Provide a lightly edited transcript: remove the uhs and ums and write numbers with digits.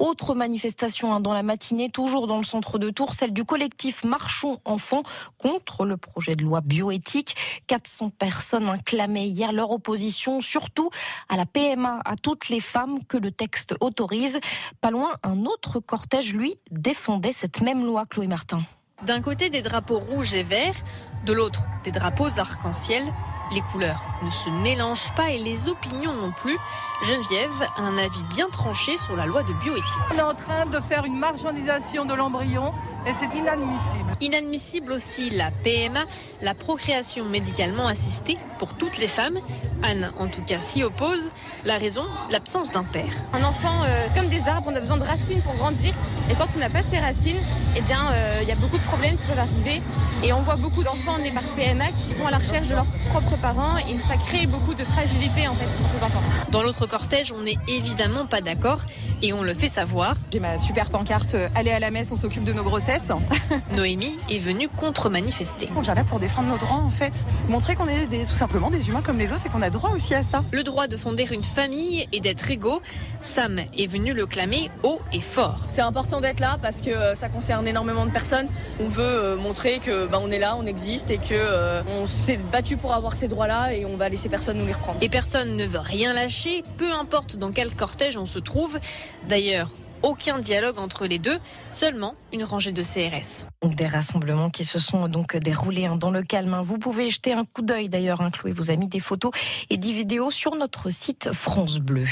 Autre manifestation dans la matinée, toujours dans le centre de Tours, celle du collectif Marchons Enfants contre le projet de loi bioéthique. 400 personnes clamaient hier leur opposition, surtout à la PMA à toutes les femmes que le texte autorise. Pas loin, un autre cortège, lui, défendait cette même loi, Chloé Martin. D'un côté, des drapeaux rouges et verts, de l'autre, des drapeaux arc-en-ciel. Les couleurs ne se mélangent pas et les opinions non plus. Geneviève a un avis bien tranché sur la loi de bioéthique. On est en train de faire une marchandisation de l'embryon et c'est inadmissible. Inadmissible aussi la PMA, la procréation médicalement assistée pour toutes les femmes. Anne, en tout cas, s'y oppose. La raison, l'absence d'un père. Un enfant, c'est comme des arbres, on a besoin de racines pour grandir. Et quand on n'a pas ces racines, il y a beaucoup de problèmes qui peuvent arriver. Et on voit beaucoup d'enfants nés par PMA qui sont à la recherche de leurs propres parents et ça crée beaucoup de fragilité en fait pour ces enfants. Dans l'autre cortège, on n'est évidemment pas d'accord et on le fait savoir. J'ai ma super pancarte « Allez à la messe, on s'occupe de nos grossesses ». Noémie est venue contre-manifester. On vient là pour défendre nos droits en fait. Montrer qu'on est tout simplement des humains comme les autres et qu'on a droit aussi à ça. Le droit de fonder une famille et d'être égaux, Sam est venu le clamer haut et fort. C'est important d'être là parce que ça concerne énormément de personnes. On veut montrer que on est là, on existe et que on s'est battu pour avoir ces droits-là et on va laisser personne nous les reprendre. Et personne ne veut rien lâcher, peu importe dans quel cortège on se trouve. D'ailleurs, aucun dialogue entre les deux, seulement une rangée de CRS. Des rassemblements qui se sont donc déroulés dans le calme. Vous pouvez jeter un coup d'œil d'ailleurs, Chloé vous a mis des photos et des vidéos sur notre site France Bleu.